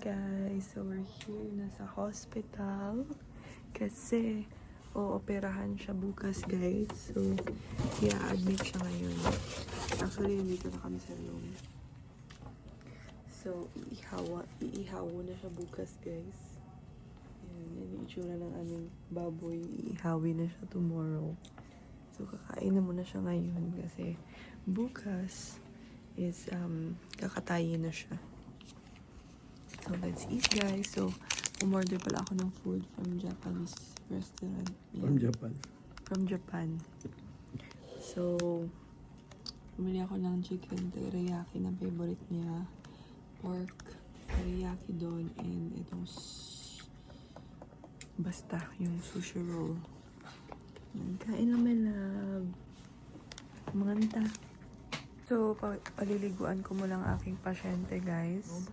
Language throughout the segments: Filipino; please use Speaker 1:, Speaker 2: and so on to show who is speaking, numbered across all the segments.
Speaker 1: Guys, so we're here na sa hospital kasi ooperahan siya bukas, guys. So, i-admit siya ngayon. Actually, dito na kami sa room. So, iihawo na siya bukas, guys. Yan yung itsura ng aming baboy. Iihawi na siya tomorrow. So, kakain na muna siya ngayon kasi bukas is kakatayin na siya. So, let's eat, guys. So, umorder pala ako ng food from Japanese restaurant. Yeah. From Japan. So, bumili ako ng chicken teriyaki na favorite niya. Pork teriyaki doon. And itong basta yung sushi roll. Kain lang, my love. Maganda. So, paliliguan ko muna ang aking pasyente, guys.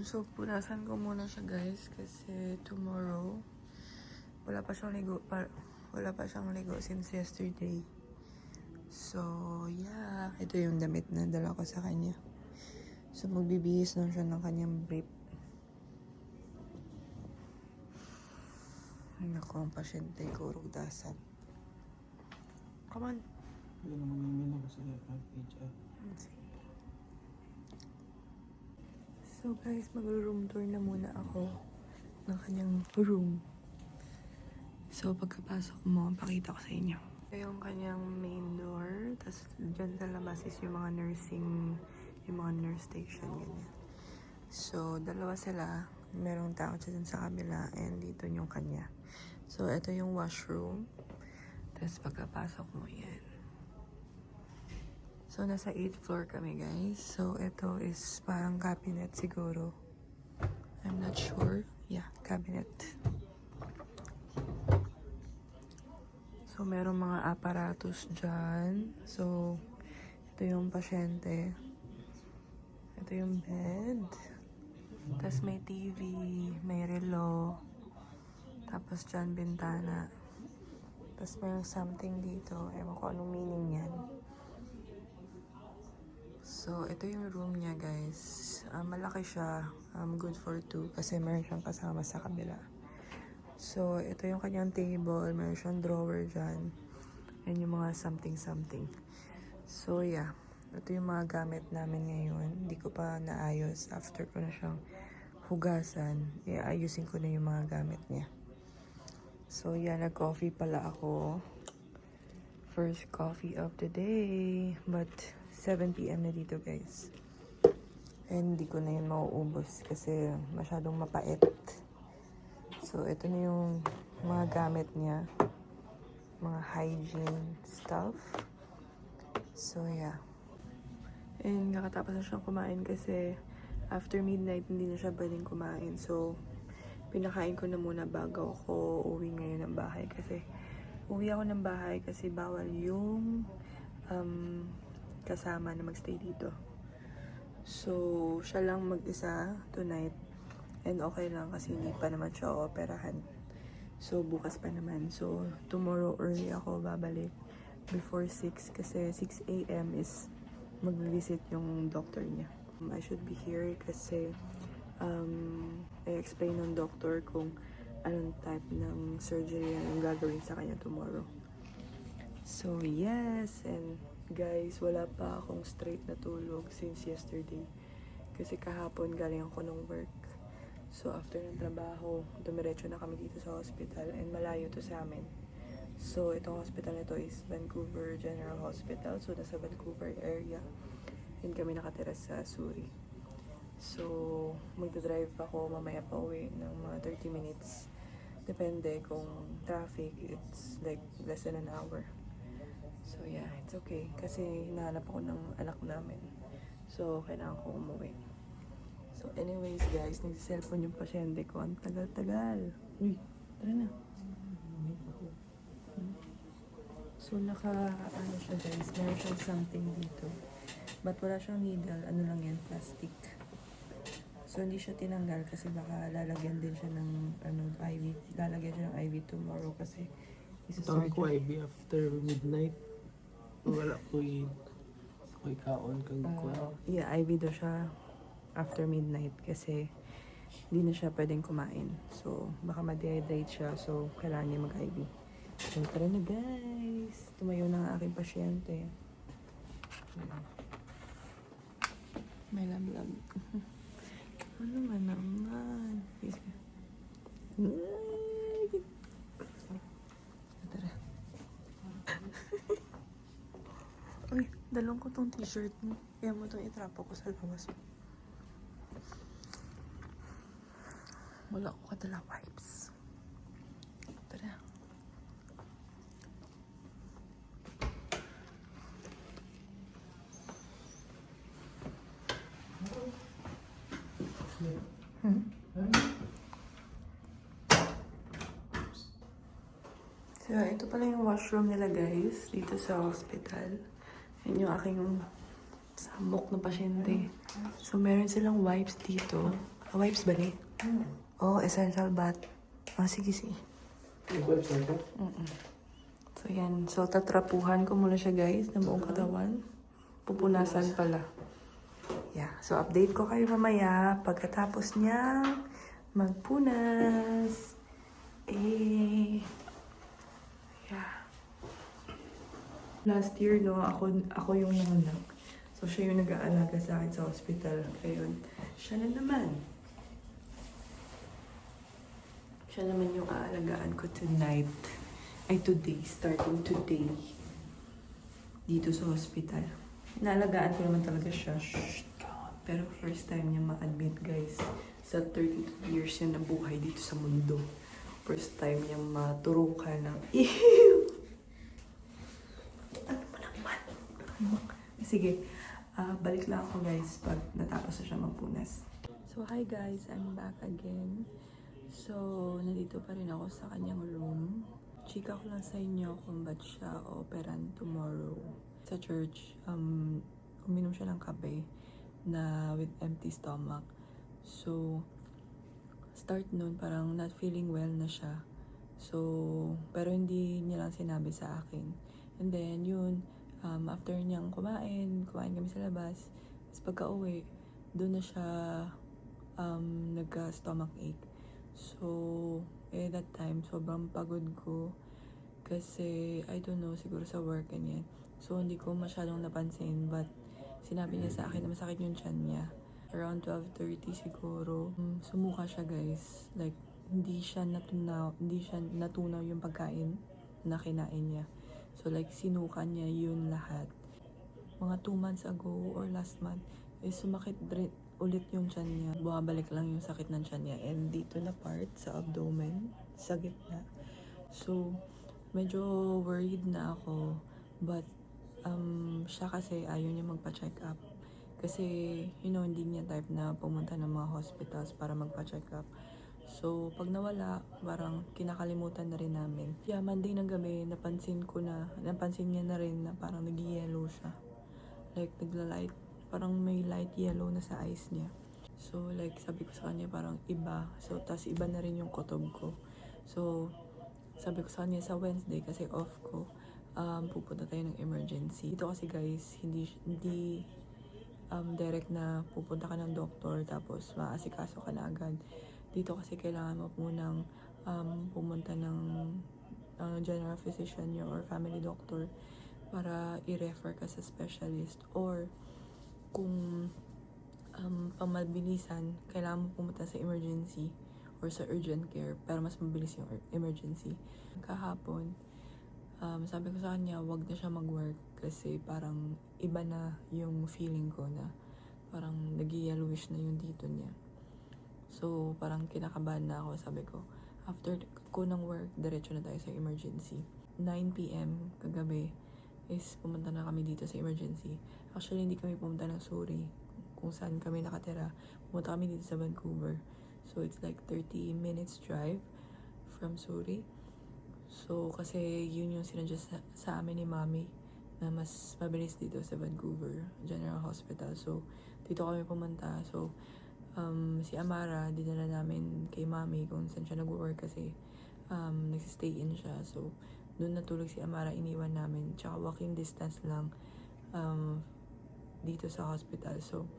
Speaker 1: So, punasan ko muna siya, guys, kasi tomorrow wala pa siyang ligo since yesterday. So, yeah, ito yung damit na dala ko sa kanya. So, magbibihis lang siya ng kanyang brief. Naku, ang pasyente ko, rugdasan. Come on.
Speaker 2: Hindi naman yung menu kasi page
Speaker 1: So guys, mag-room tour na muna ako ng kanyang room. So pagkapasok mo, pakita ko sa inyo. Ito yung kanyang main door. Tapos dyan sa labas is yung mga nurse station, ganyan. So dalawa sila. Merong tao dyan sa kabila and dito yung kanya. So ito yung washroom. Tapos pagkapasok mo, yan. So, nasa 8th floor kami, guys. So, ito is parang cabinet siguro. I'm not sure. Yeah, cabinet. So, merong mga aparatus dyan. So, ito yung pasyente. Ito yung bed. Tapos may TV, may relo. Tapos dyan, bintana. Tapos mayroong something dito. Ewan ko anong meaning yan. So, ito yung room niya, guys. Malaki siya. Good for 2 kasi meron siyang kasama sa kabila. So, ito yung kanyang table. Meron siyang drawer dyan. And yung mga something. So, yeah. Ito yung mga gamit namin ngayon. Hindi ko pa naayos. After ko na siyang hugasan, ayusin ko na yung mga gamit niya. So, yeah. Nag-coffee pala ako. First coffee of the day. But 7 PM na dito, guys. And hindi ko na yun mauubos kasi masyadong mapait. So, ito na yung mga gamit niya. Mga hygiene stuff. So, yeah. And kakatapos na siyang kumain kasi after midnight, hindi na siya pwedeng kumain. So, pinakain ko na muna bago ako uwi ngayon ng bahay. Kasi, uwi ako ng bahay kasi bawal yung kasama na magstay dito. So, siya lang mag-isa tonight. And okay lang kasi hindi pa naman siya operahan. So, bukas pa naman. So, tomorrow early ako babalik before 6 kasi 6 AM is mag-visit yung doctor niya. I should be here kasi i-explain ng doctor kung anong type ng surgery ang gagawin sa kanya tomorrow. So, yes, and guys, wala pa akong straight na tulog since yesterday. Kasi kahapon galing ako ng work. So, after ng trabaho, dumiretso na kami dito sa hospital and malayo to sa amin. So, itong hospital nito is Vancouver General Hospital. So, nasa Vancouver area. And kami nakatira sa Surrey. So, magdadrive ako mamaya pa uwi ng mga 30 minutes. Depende kung traffic, it's like less than an hour. So, yeah, it's okay. Kasi hinahanap ako ng anak namin. So, kailangan ko umuwi. So, anyways, guys, nagsiselfone yung pasyente ko. Ang tagal-tagal. Uy, tara na. So, ano siya, guys. Meron siyang something dito. But wala siyang needle. Ano lang yan? Plastic. So, hindi siya tinanggal kasi baka lalagyan din siya ng IV. Lalagyan siya ng IV tomorrow kasi
Speaker 2: Tawag ko IV after midnight. Wala ko kaon kang kuha.
Speaker 1: yeah, IV daw siya. after midnight kasi hindi na siya pwedeng kumain. So, baka ma-dehydrate siya. So, kailangan niya mag-IV. So, tara na guys. Tumayo na ang aking pasyente. May lamlam. Ano man naman. Tara. Uy, dalawang ko tong t-shirt mo. Kaya mo itong itrapo ko sa labas. Wala ko kadala wipes. Tara. So, ito pala yung washroom nila guys, dito sa hospital. Yan yung aking samok na pasyente. So, meron silang wipes dito. Wipes ba rin? Oh, essential bath. Oh, sige, sige. So, yan. So, tatrapuhan ko muna siya guys, na buong katawan. Pupunasan pala. Yeah. So, update ko kayo mamaya pagkatapos niya magpunas. Yeah. Last year, no, ako yung nanganak. So, siya yung nag-aalaga sa akin sa hospital. Ngayon, siya na naman. Siya naman yung aalagaan ko tonight. Ay, today. Starting today. Dito sa hospital. Naalagaan ko naman talaga siya. Shh, God. Pero first time niya ma-admit, guys. Sa 32 years niya na buhay dito sa mundo. First time niya maturukan ng ew! Ano ba naman? Sige, balik lang ako guys pag natapos na siya magpunas. So hi guys, I'm back again. So, nandito pa rin ako sa kanyang room. Chika ko lang sa inyo kung ba't siya operan tomorrow. Sa church, uminom siya ng kape na with empty stomach. So, start nun, parang not feeling well na siya. So, pero hindi niya lang sinabi sa akin. And then, yun, after niyang kumain kami sa labas. Tapos pagka-uwi, doon na siya nagka-stomach ache. So, that time, sobrang pagod ko. Kasi, I don't know, siguro sa work ganyan. So, hindi ko masyadong napansin. But, sinabi niya sa akin na masakit yung tiyan niya. Around 12:30 siguro. Sumuka siya guys. Like, hindi siya natunaw yung pagkain na kinain niya. So, like, sinuka niya yun lahat. Mga 2 months ago or last month, sumakit ulit yung tiyan niya. Bumabalik lang yung sakit ng tiyan niya. And dito na part, sa abdomen, sa gitna. So, medyo worried na ako. But, siya kasi ayaw niya magpa-check up. Kasi, hindi niya type na pumunta ng mga hospitals para magpa-check up. So, pag nawala, parang kinakalimutan na rin namin. Yeah, Monday ng gabi, napansin niya na rin na parang nag-yellow siya. Like, parang may light yellow na sa eyes niya. So, like, sabi ko sa kanya parang iba. So, tas iba na rin yung kutob ko. So, sabi ko sa kanya sa Wednesday, kasi off ko, pupunta tayo ng emergency. Dito kasi guys, hindi direct na pupunta ka ng doktor tapos maasikaso ka na agad. Dito kasi kailangan mo munang pumunta ng general physician niyo or family doctor para i-refer ka sa specialist. Or kung pamabilisan, kailangan mo pumunta sa emergency or sa urgent care para mas mabilis yung emergency. Kahapon, sabi ko sa kanya, wag na siya mag-work kasi parang iba na yung feeling ko na parang nag-yellowish na yung dito niya. So, parang kinakabahan na ako. Sabi ko, after ko ng work, diretso na tayo sa emergency. 9 p.m. kagabi is pumunta na kami dito sa emergency. Actually, hindi kami pumunta ng Surrey kung saan kami nakatira. Pumunta kami dito sa Vancouver. So, it's like 30 minutes drive from Surrey. So, kasi yun yung sinadjust sa amin ni Mami na mas mabilis dito sa Vancouver General Hospital. So, dito kami pumunta. So, si Amara, dinala namin kay Mami kung saan siya nag-work kasi nagsistay in siya. So, doon natulog si Amara, iniwan namin. Tsaka walking distance lang dito sa hospital. So,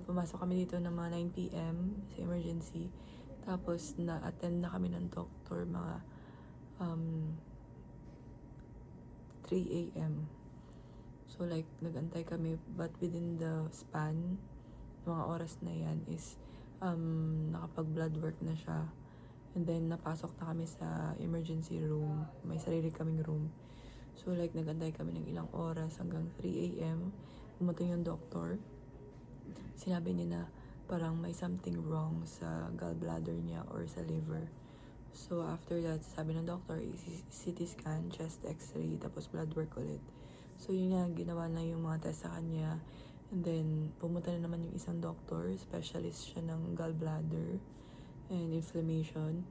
Speaker 1: Pumasok kami dito ng mga 9 p.m. sa emergency. Tapos, na-attend na kami ng doktor mga 3 a.m. So, like, nag-antay kami. But within the span, mga oras na yan is nakapag-blood work na siya. And then, napasok na kami sa emergency room. May sarili kaming room. So, like, nag-antay kami ng ilang oras hanggang 3 a.m. Pumunta yung doktor. Sinabi niya na parang may something wrong sa gallbladder niya or sa liver. So, after that, sabi ng doctor, CT scan, chest x-ray, tapos blood work ulit. So, yun nga, ginawa na yung mga test sa kanya. And then, pumunta na naman yung isang doctor, specialist siya ng gallbladder and inflammation.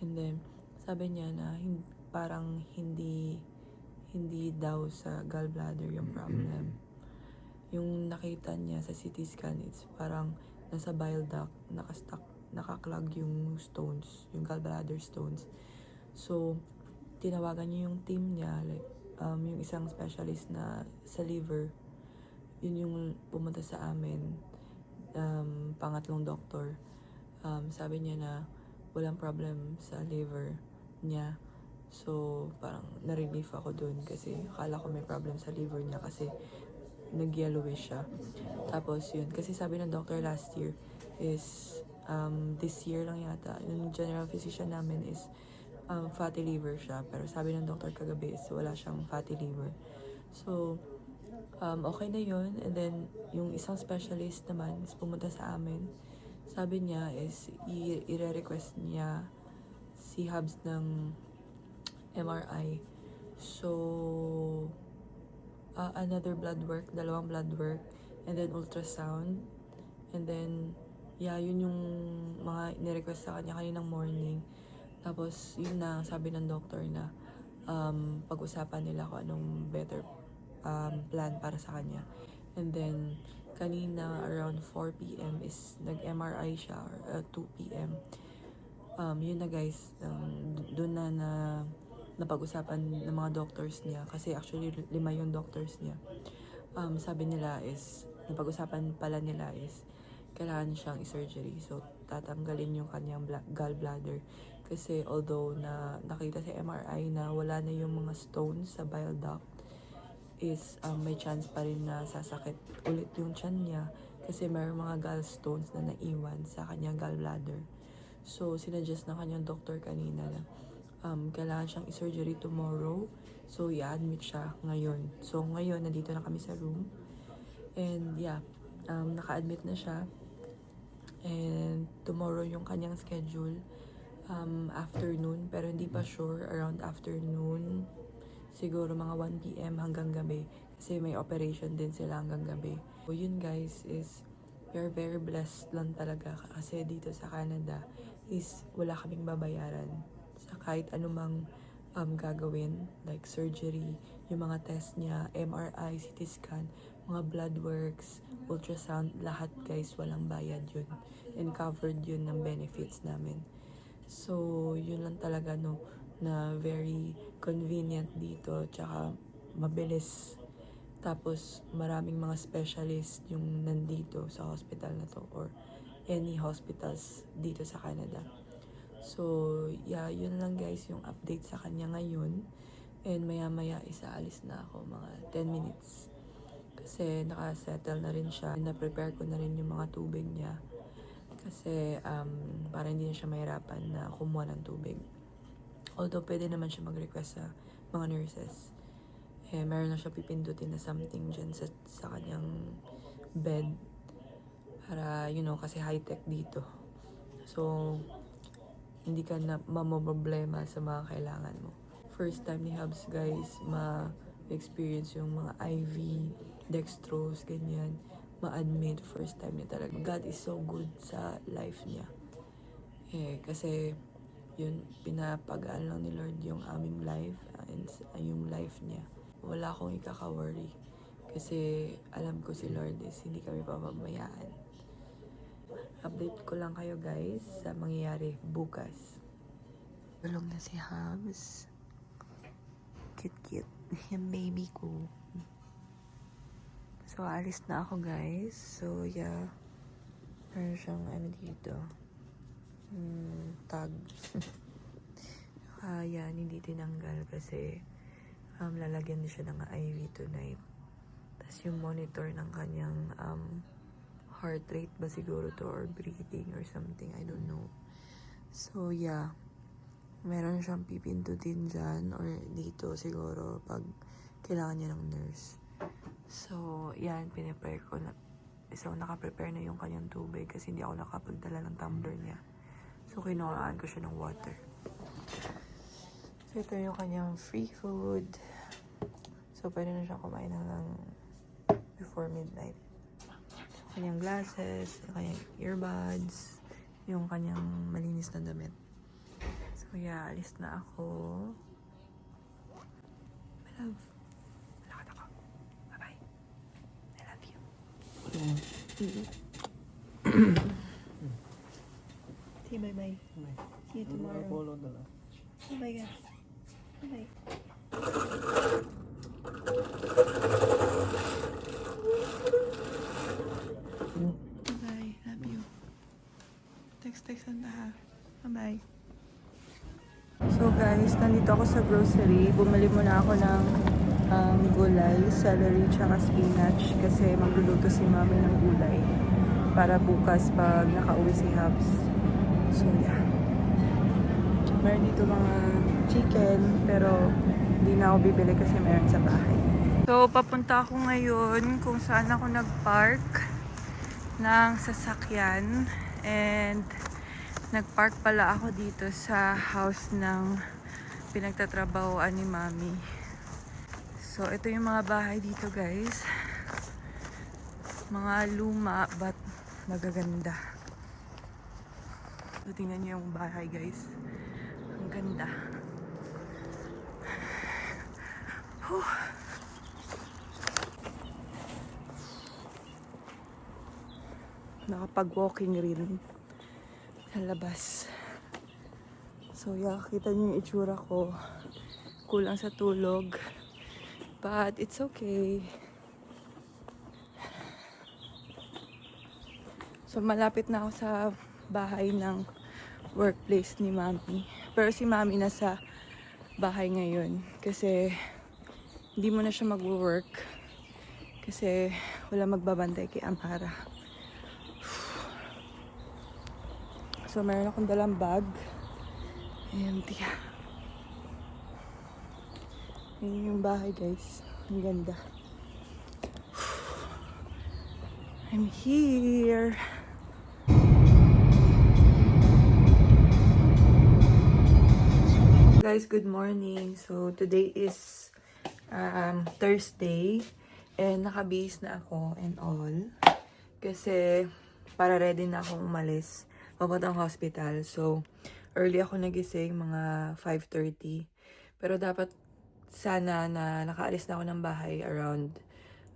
Speaker 1: And then, sabi niya na parang hindi daw sa gallbladder yung problem. Yung nakita niya sa CT scan, it's parang nasa bile duct, nakaklag yung stones, yung gallbladder stones. So, tinawagan niya yung team niya, like, yung isang specialist na sa liver, yun yung pumunta sa amin, pangatlong doktor. Sabi niya na walang problem sa liver niya. So, parang na-relief ako dun kasi akala ko may problem sa liver niya kasi nag-yellowish siya. Tapos yun, kasi sabi ng doctor last year is, this year lang yata, yung general physician namin is fatty liver siya. Pero sabi ng doctor kagabi is wala siyang fatty liver. So, okay na yun. And then, yung isang specialist naman is pumunta sa amin. Sabi niya is, i-request niya si Hubs ng MRI. So, another blood work, dalawang blood work, and then ultrasound. And then, yun yung mga nirequest sa kanya kaninang morning. Tapos, yun na, sabi ng doctor na pag-usapan nila kung anong better plan para sa kanya. And then, kanina around 4 p.m. is nag-MRI siya, or 2 p.m. Yun na guys, doon na napag-usapan ng mga doctors niya. Kasi actually, 5 yung doctors niya. Sabi nila is, napag-usapan pala nila is, kailangan siyang i-surgery. So, tatanggalin yung kanyang gallbladder. Kasi although nakita sa MRI na wala na yung mga stones sa bile duct, is may chance pa rin na sasakit ulit yung tiyan niya kasi may mga gallstones na naiwan sa kanyang gallbladder. So, sinuggest ng kanyang doctor kanina na kailangan siyang i-surgery tomorrow. So, i-admit siya ngayon. So, ngayon, nandito na kami sa room. And, naka-admit na siya. And, tomorrow yung kanyang schedule. Afternoon, pero hindi pa sure. Around afternoon, siguro mga 1 p.m. hanggang gabi. Kasi may operation din sila hanggang gabi. So, yun guys is, we are very blessed lang talaga. Kasi dito sa Canada is wala kaming babayaran sa kahit anumang gagawin, like surgery, yung mga test niya, MRI, CT scan, mga blood works, ultrasound, lahat guys, walang bayad yun. And covered yun ng benefits namin. So, yun lang talaga na very convenient dito, tsaka mabilis. Tapos, maraming mga specialist yung nandito sa hospital na to or any hospitals dito sa Canada. So, yun lang guys yung update sa kanya ngayon. And maya-maya isaalis na ako, mga 10 minutes. Kasi nakasettle na rin siya. Na-prepare ko na rin yung mga tubig niya. Kasi para hindi na siya mahirapan na kumuha ng tubig. Although pwede naman siya mag-request sa mga nurses. Meron na siya pipindutin na something dyan sa kanyang bed. Para, kasi high-tech dito. So, hindi ka na mamroblema sa mga kailangan mo. First time ni Hubs, guys, ma-experience yung mga IV, dextrose, ganyan. Ma-admit, first time niya talaga. God is so good sa life niya. Kasi, yun, pinapagaan lang ni Lord yung aming life and yung life niya. Wala akong ikaka-worry. Kasi, alam ko si Lord is hindi kami papabayaan. Update ko lang kayo guys sa mangyayari bukas. Tulog na si Hubs. Cute. Yung baby ko. So, alis na ako guys. So, yeah. Meron siyang ano dito. Tag. Yan, hindi tinanggal kasi lalagyan din siya ng IV tonight. Tapos yung monitor ng kanyang heart rate ba siguro to or breathing or something. I don't know. So, yeah. Meron siyang pipindutin dyan or dito siguro pag kailangan niya ng nurse. So, yan, pinipare ko na. So, nakaprepare na yung kanyang tubig kasi hindi ako nakapagdala ng tumbler niya. So, kinuhaan ko siya ng water. So, ito yung kanyang free food. So, pwede na siyang kumain ng before midnight. So, kanyang glasses, yung kanyang earbuds, yung kanyang malinis na damit. So, yeah, alis na ako. My love. Malakad ako. Bye-bye. I love you. Say bye-bye. See you tomorrow. Bye-bye, guys. Bye-bye. Bye-bye. Love you. Text na ha. Bye-bye. So guys, nandito ako sa grocery. Bumili muna ako ng gulay, celery, tsaka spinach kasi magluluto si mami ng gulay para bukas pag nakauwi si Habs. So yeah. Meron dito mga chicken pero hindi na ako bibili kasi meron sa bahay. So papunta ako ngayon kung saan ako nagpark ng sasakyan and nagpark pala ako dito sa house ng pinagtatrabahoan ni Mami. So, ito yung mga bahay dito, guys. Mga luma, but magaganda. So, tingnan nyo yung bahay, guys. Ang ganda. Whew. Nakapag-walking rin sa labas. So, yeah, kita niyo yung itsura ko. Kulang sa tulog. But, it's okay. So, malapit na ako sa bahay ng workplace ni Mami. Pero si Mami nasa bahay ngayon. Kasi, hindi mo na siya mag-work. Kasi, wala magbabantay kay Amara. So, meron akong dalang bag. And, yeah. Yun yung bahay, guys. Ang ganda. I'm here. Guys, good morning. So, today is Thursday. And nakabihis na ako and all. Kasi, para ready na akong umalis. Papuntang hospital. So, early ako nagising, mga 5:30. Pero dapat sana na nakaalis na ako ng bahay around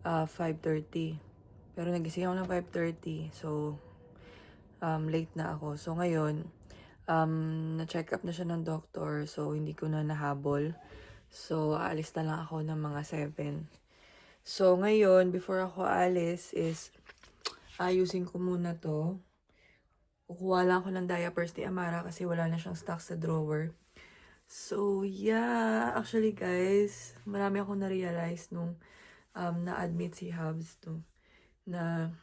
Speaker 1: 5:30. Pero nagising ako ng 5:30. So, late na ako. So, ngayon, na-check up na siya ng doctor. So, hindi ko na nahabol. So, aalis na lang ako ng mga 7. So, ngayon, before ako aalis is, ayusin ko muna to. Kukuha lang ako ng diapers ni Amara kasi wala na siyang stock sa drawer. So, yeah. Actually, guys, marami akong na-realize nung na-admit si Habs to na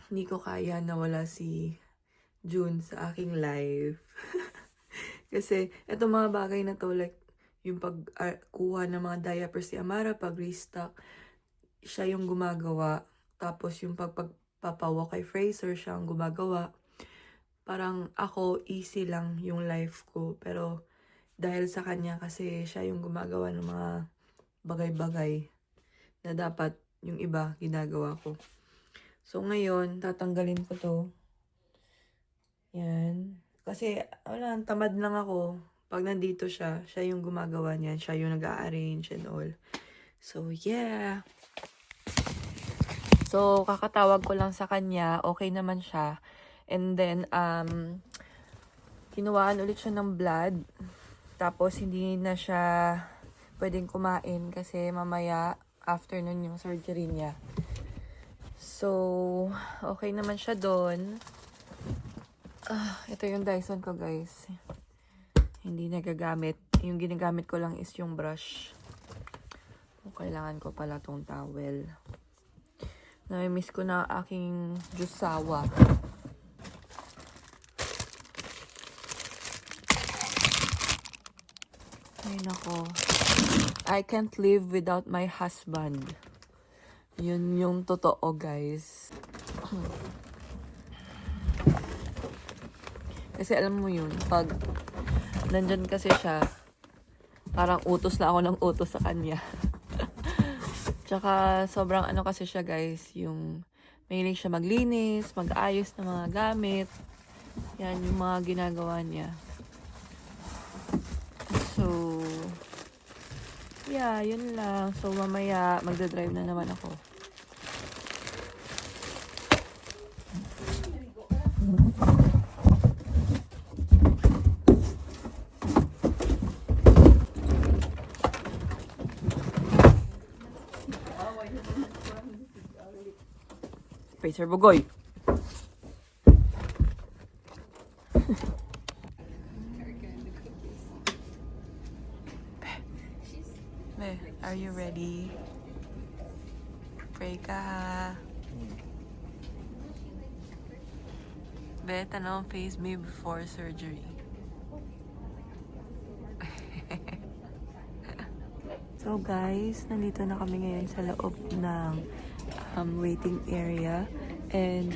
Speaker 1: hindi ko kaya na wala si June sa aking life. Kasi, etong mga bagay na to, like, yung pagkuha ng mga diapers ni Amara, pag-restock, siya yung gumagawa. Tapos, yung pagpapawa kay Fraser, siya ang gumagawa. Parang ako, easy lang yung life ko. Pero, dahil sa kanya kasi siya yung gumagawa ng mga bagay-bagay na dapat yung iba ginagawa ko. So, ngayon, tatanggalin ko to. Yan. Kasi, wala, tamad lang ako. Pag nandito siya, siya yung gumagawa niyan. Siya yung nag-a-arrange and all. So, yeah. So, kakatawag ko lang sa kanya. Okay naman siya. And then, kinuhaan ulit siya ng blood. Tapos, hindi na siya pwedeng kumain kasi mamaya, afternoon yung surgery niya. So, okay naman siya doon. Ito yung Dyson ko, guys. Hindi nagagamit. Yung ginagamit ko lang is yung brush. Kailangan ko pala tong towel. Nami-miss ko na aking jusawa. Ay, nako. I can't live without my husband. Yun yung totoo, guys. Kasi alam mo yun, pag nandyan kasi siya, parang utos na ako ng utos sa kanya. Tsaka sobrang ano kasi siya, guys, yung mahilig siya maglinis, mag-ayos ng mga gamit. Yan yung mga ginagawa niya. So, yeah, yun lang. So, mamaya magdadrive na naman ako. Pacer Bugoy. Be, are you ready? Pray ka ha. Be, tanong face me before surgery. So guys, nandito na kami ngayon sa loob ng waiting area. And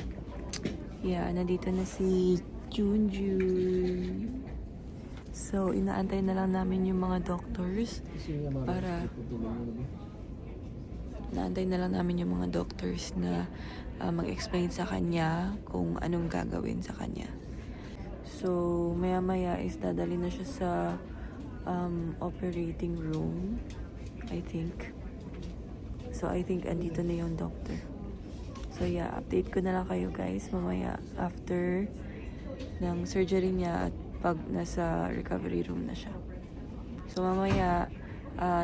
Speaker 1: yeah, nandito na si Junjun. So, inaantay na lang namin yung mga doctors para naantay na lang namin yung mga doctors na mag-explain sa kanya kung anong gagawin sa kanya. So, maya-maya is dadali na siya sa operating room, I think. So, I think andito na yung doctor. So, yeah, update ko na lang kayo guys mamaya after ng surgery niya at pag nasa recovery room na siya. So, mamaya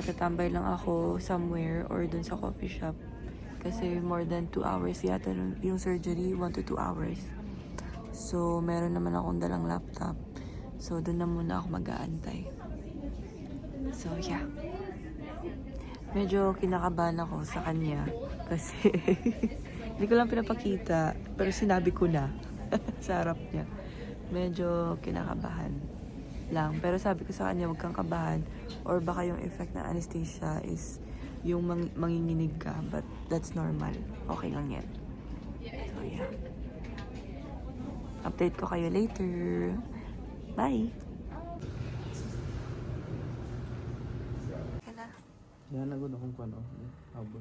Speaker 1: tatambay lang ako somewhere or dun sa coffee shop. Kasi more than 2 hours yata yung surgery, 1 to 2 hours. So, meron naman akong dalang laptop. So, dun na muna ako mag-aantay. So, yeah. Medyo kinakabahan ako sa kanya. Kasi, hindi ko lang pinapakita. Pero sinabi ko na sa harap niya. Medyo kinakabahan lang. Pero sabi ko sa kanya, huwag kang kabahan. Or baka yung effect ng anesthesia is yung manginginig ka. But that's normal. Okay lang yan. So, yeah. Update ko kayo later. Bye! Kaya na.
Speaker 2: Yan, nagod akong kwano. Habol.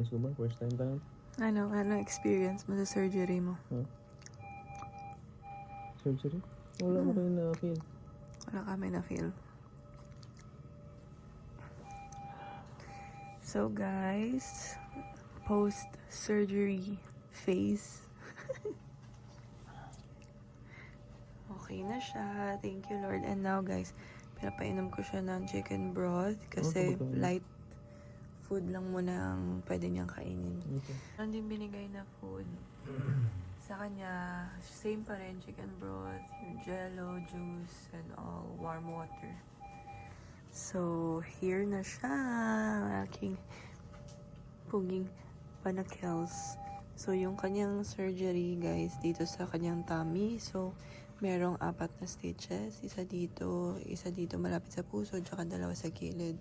Speaker 2: So ba, first time tayo?
Speaker 1: Ano experience mo sa surgery mo?
Speaker 2: Huh? Surgery? Wala mo kayo na-feel.
Speaker 1: Wala kami na-feel. So guys, post-surgery phase. Okay na siya. Thank you Lord. And now guys, pinapainom ko siya ng chicken broth kasi light food lang muna ang pwede niyang kainin.
Speaker 2: Okay.
Speaker 1: Meron din binigay na food sa kanya. Same pa rin, chicken broth, yung jello, juice, and all, warm water. So, here na siya, aking puging panakels. So, yung kanyang surgery, guys, dito sa kanyang tummy. So, merong 4 na stitches. Isa dito malapit sa puso, tsaka 2 sa gilid.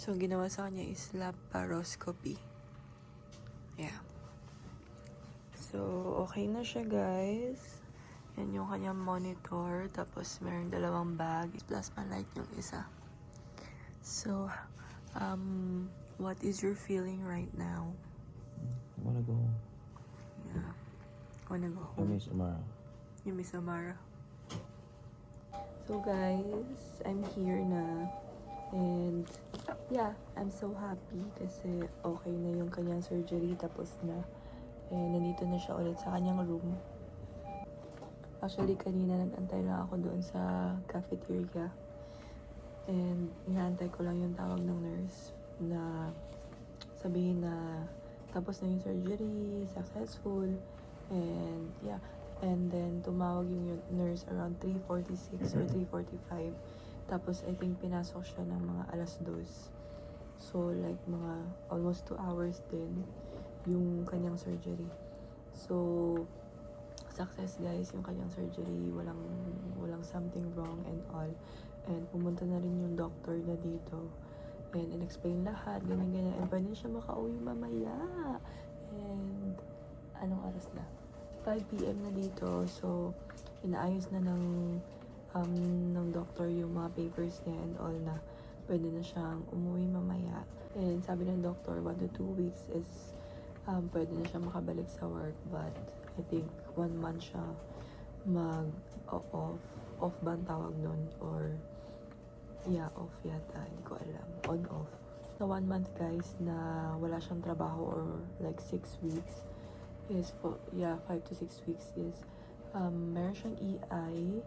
Speaker 1: So, ginawa sa kanya is laparoscopy. Yeah. So, okay na siya, guys. Yan yung kanyang monitor. Tapos, meron 2 bag. Plasma light yung isa. So, what is your feeling right now?
Speaker 2: I wanna go home.
Speaker 1: Yeah. Wanna go
Speaker 2: I
Speaker 1: home?
Speaker 2: miss Amara.
Speaker 1: You miss Amara? So, guys, I'm here na. And, yeah, I'm so happy kasi okay na yung kanyang surgery, tapos na. And, nandito na siya ulit sa kanyang room. Actually, kanina nag-antay lang ako doon sa cafeteria. And inaantay ko lang yung tawag ng nurse na sabihin na tapos na yung surgery, successful, and yeah. And then, tumawag yung nurse around 3:46 or 3:45. Tapos, I think, pinasok siya ng mga 2:00. So, like, mga almost 2 hours din yung kanyang surgery. So, success guys yung kanyang surgery. Walang something wrong and all. And pumunta na rin yung doctor na dito. And in-explain lahat, ganyan. And pwede siya makauwi mamaya. And anong oras na? 5 p.m. na dito. So, inaayos na ng doctor yung mga papers niya and all na pwede na siyang umuwi mamaya. And sabi ng doctor, 1 to 2 weeks is pwede na siya makabalik sa work. But I think 1 month siya mag-off. Off ba ang tawag nun? Or yeah, off yata. Hindi ko alam. On-off. Sa 1 month guys na wala siyang trabaho or like 6 weeks is 5 to 6 weeks is meron siyang EI.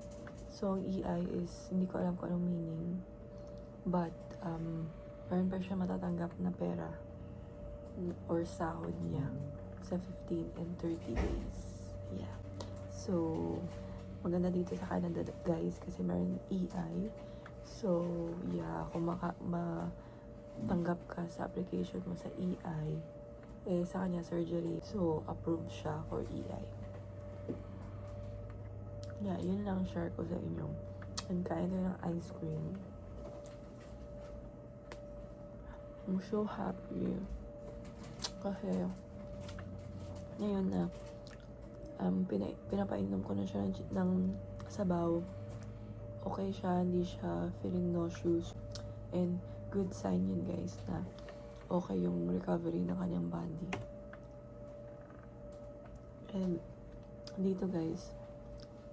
Speaker 1: So, ang EI is hindi ko alam kung anong meaning. But, meron pa siya matatanggap na pera or sahod niya sa 15 and 30 days. Yeah. So, maganda dito sa Canada guys kasi meron EI. So, yeah, kung matanggap ka sa application mo sa EI, sa kanya surgery. So, approved siya for EI. Yeah, yun lang share ko sa inyo. And kain tayo ng ice cream. I'm so happy. Kasi, ngayon na, pinapainom ko na siya ng sabaw. Okay siya, hindi siya feeling nauseous. And good sign yun guys na okay yung recovery ng kanyang body. And dito guys,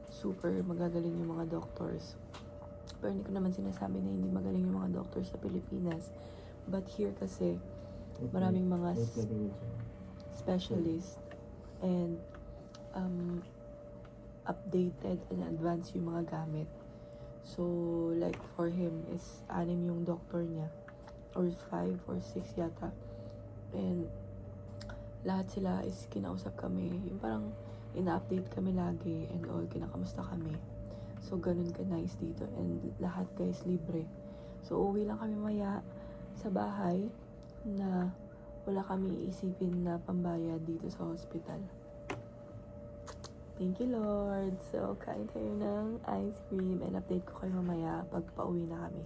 Speaker 1: super magagaling yung mga doctors. Pero hindi ko naman sinasabi na hindi magaling yung mga doctors sa Pilipinas. But here kasi, maraming mga specialist and updated and advanced yung mga gamit. So, like for him is 6 yung doctor niya. Or 5 or 6 yata. And lahat sila is kinausap kami. Yung parang ina-update kami lagi and all, kinakamusta kami. So, ganun ka nice dito. And lahat guys, libre. So, uwi lang kami maya sa bahay na wala kami iisipin na pambayad dito sa hospital. Thank you, Lord. So, kain tayo ng ice cream and update ko kayo mamaya pag pauwi na kami.